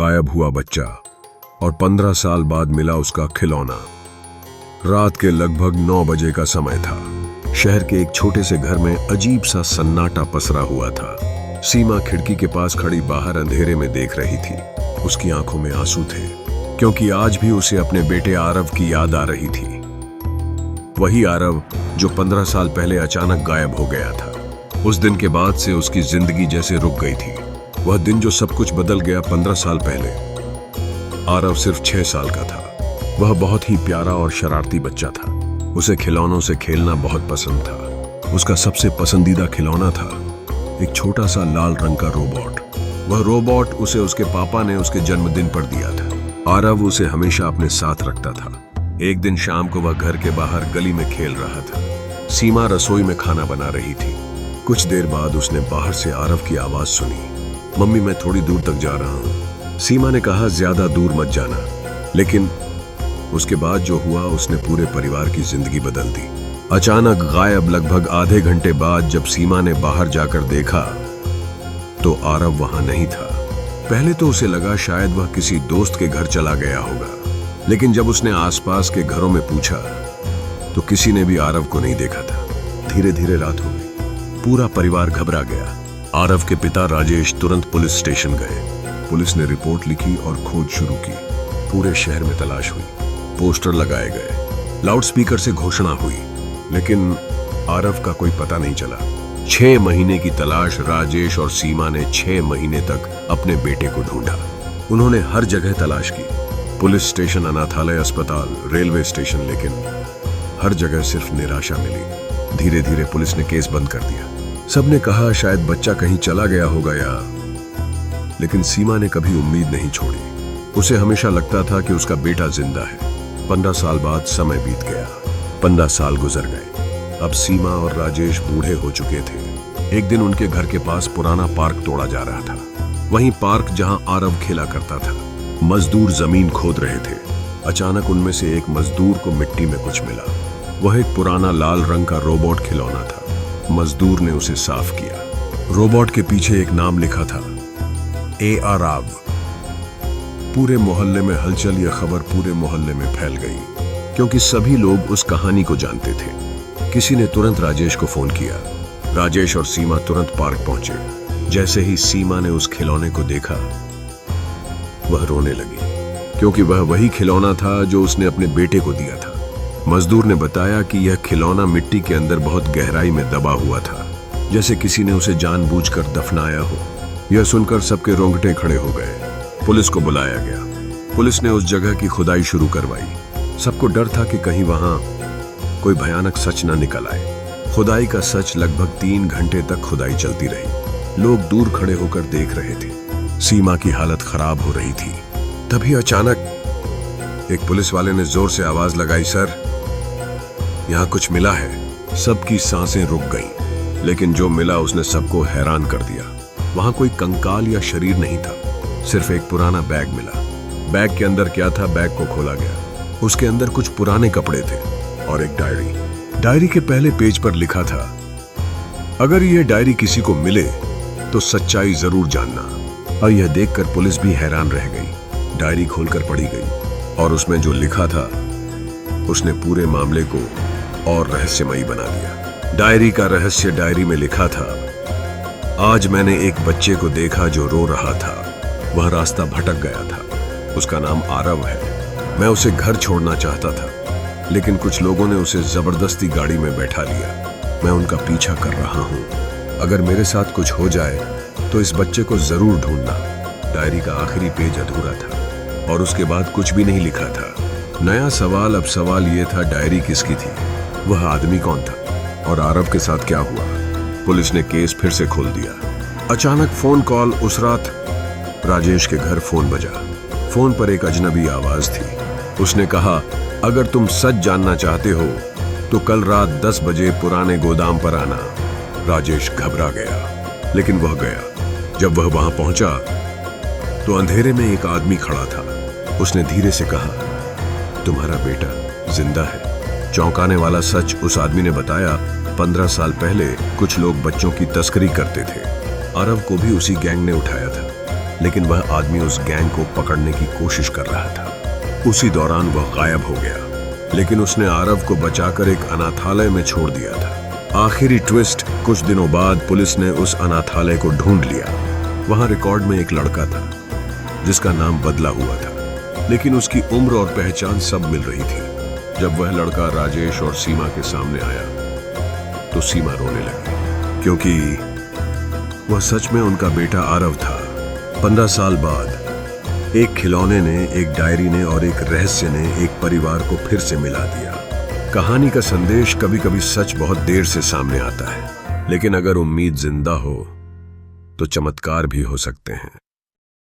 गायब हुआ बच्चा और 15 साल बाद मिला उसका खिलौना। रात के लगभग 9 बजे का समय था। शहर के एक छोटे से घर में अजीब सा सन्नाटा पसरा हुआ था। सीमा खिड़की के पास खड़ी बाहर अंधेरे में देख रही थी। उसकी आंखों में आंसू थे, क्योंकि आज भी उसे अपने बेटे आरव की याद आ रही थी। वही आरव जो 15 साल पहले अचानक गायब हो गया था। उस दिन के बाद से उसकी जिंदगी जैसे रुक गई थी। वह दिन जो सब कुछ बदल गया 15 साल पहले। आरव सिर्फ 6 साल का था। वह बहुत ही प्यारा और शरारती बच्चा था। उसे खिलौनों से खेलना बहुत पसंद था। उसका सबसे पसंदीदा खिलौना था एक छोटा सा लाल रंग का रोबोट। वह रोबोट उसे उसके पापा ने उसके जन्मदिन पर दिया था। आरव उसे हमेशा अपने साथ रखता था। एक दिन शाम को वह घर के बाहर गली में खेल रहा था। सीमा रसोई में खाना बना रही थी। कुछ देर बाद उसने बाहर से आरव की आवाज सुनी। मम्मी, मैं थोड़ी दूर तक जा रहा हूँ। सीमा ने कहा, ज्यादा दूर मत जाना। लेकिन उसके बाद जो हुआ उसने पूरे परिवार की जिंदगी बदल दी। अचानक गायब लगभग आधे घंटे बाद जब सीमा ने बाहर जाकर देखा तो आरव वहां नहीं था। पहले तो उसे लगा शायद वह किसी दोस्त के घर चला गया होगा, लेकिन जब उसने आसपास के घरों में पूछा तो किसी ने भी आरव को नहीं देखा था। धीरे धीरे रात हो गई। पूरा परिवार घबरा गया। आरव के पिता राजेश तुरंत पुलिस स्टेशन गए। पुलिस ने रिपोर्ट लिखी और खोज शुरू की। पूरे शहर में तलाश हुई। पोस्टर लगाए गए, लाउडस्पीकर से घोषणा हुई, लेकिन आरव का कोई पता नहीं चला। 6 महीने की तलाश। राजेश और सीमा ने 6 महीने तक अपने बेटे को ढूंढा। उन्होंने हर जगह तलाश की, पुलिस स्टेशन, अनाथालय, अस्पताल, रेलवे स्टेशन, लेकिन हर जगह सिर्फ निराशा मिली। धीरे धीरे पुलिस ने केस बंद कर दिया। सबने कहा शायद बच्चा कहीं चला गया होगा या, लेकिन सीमा ने कभी उम्मीद नहीं छोड़ी। उसे हमेशा लगता था कि उसका बेटा जिंदा है। 15 साल बाद समय बीत गया। 15 साल गुजर गए। अब सीमा और राजेश बूढ़े हो चुके थे। एक दिन उनके घर के पास पुराना पार्क तोड़ा जा रहा था। वहीं पार्क जहां आरव खेला करता था। मजदूर जमीन खोद रहे थे। अचानक उनमें से एक मजदूर को मिट्टी में कुछ मिला। वह एक पुराना लाल रंग का रोबोट खिलौना था। मजदूर ने उसे साफ किया। रोबोट के पीछे एक नाम लिखा था, आरव। पूरे मोहल्ले में हलचल। यह खबर पूरे मोहल्ले में फैल गई, क्योंकि सभी लोग उस कहानी को जानते थे। किसी ने तुरंत राजेश को फोन किया। राजेश और सीमा तुरंत पार्क पहुंचे। जैसे ही सीमा ने उस खिलौने को देखा, वह रोने लगी, क्योंकि वह वही खिलौना था जो उसने अपने बेटे को दिया था। मजदूर ने बताया कि यह खिलौना मिट्टी के अंदर बहुत गहराई में दबा हुआ था, जैसे किसी ने उसे जानबूझकर दफनाया हो। यह सुनकर सबके रोंगटे खड़े हो गए। पुलिस को बुलाया गया। पुलिस ने उस जगह की खुदाई शुरू करवाई। सबको डर था कि कहीं वहां कोई भयानक सच न निकल आए। खुदाई का सच लगभग 3 घंटे तक खुदाई चलती रही। लोग दूर खड़े होकर देख रहे थे। सीमा की हालत खराब हो रही थी। तभी अचानक एक पुलिस वाले ने जोर से आवाज लगाई, सर, यहाँ कुछ मिला है। सबकी सांसें रुक गईं, लेकिन जो मिला उसने सबको हैरान कर दिया। वहां कोई कंकाल या शरीर नहीं था, सिर्फ एक पुराना बैग मिला। बैग के अंदर क्या था? बैग को खोला गया। उसके अंदर कुछ पुराने कपड़े थे और एक डायरी। डायरी के पहले पेज पर लिखा था, अगर यह डायरी किसी को मिले तो सच्चाई जरूर जानना। और यह देखकर पुलिस भी हैरान रह गई। डायरी खोलकर पढ़ी गई और उसमें जो लिखा था उसने पूरे मामले को और रहस्यमयी बना दिया। डायरी का रहस्य डायरी में लिखा था, आज मैंने एक बच्चे को देखा जो रो रहा था। वह रास्ता भटक गया था। उसका नाम आरव है। मैं उसे घर छोड़ना चाहता था, लेकिन कुछ लोगों ने उसे जबरदस्ती गाड़ी में बैठा लिया। मैं उनका पीछा कर रहा हूँ। अगर मेरे साथ कुछ हो जाए तो इस बच्चे को जरूर ढूंढना। डायरी का आखिरी पेज अधूरा था और उसके बाद कुछ भी नहीं लिखा था। नया सवाल अब सवाल यह था, डायरी किसकी थी? वह आदमी कौन था? और आरव के साथ क्या हुआ? पुलिस ने केस फिर से खोल दिया। अचानक फोन कॉल। उस रात राजेश के घर फोन बजा। फोन पर एक अजनबी आवाज थी। उसने कहा, अगर तुम सच जानना चाहते हो तो कल रात 10 बजे पुराने गोदाम पर आना। राजेश घबरा गया, लेकिन वह गया। जब वह वहां पहुंचा तो अंधेरे में एक आदमी खड़ा था। उसने धीरे से कहा, तुम्हारा बेटा जिंदा है। चौंकाने वाला सच उस आदमी ने बताया, 15 साल पहले कुछ लोग बच्चों की तस्करी करते थे। आरव को भी उसी गैंग ने उठाया था, लेकिन वह आदमी उस गैंग को पकड़ने की कोशिश कर रहा था। उसी दौरान वह गायब हो गया, लेकिन उसने आरव को बचाकर एक अनाथालय में छोड़ दिया था। आखिरी ट्विस्ट, कुछ दिनों बाद पुलिस ने उस अनाथालय को ढूंढ लिया। वहां रिकॉर्ड में एक लड़का था जिसका नाम बदला हुआ था, लेकिन उसकी उम्र और पहचान सब मिल रही थी। जब वह लड़का राजेश और सीमा के सामने आया तो सीमा रोने लगी, क्योंकि वह सच में उनका बेटा आरव था। 15 साल बाद एक खिलौने ने, एक डायरी ने और एक रहस्य ने एक परिवार को फिर से मिला दिया। कहानी का संदेश, कभी कभी सच बहुत देर से सामने आता है, लेकिन अगर उम्मीद जिंदा हो तो चमत्कार भी हो सकते हैं।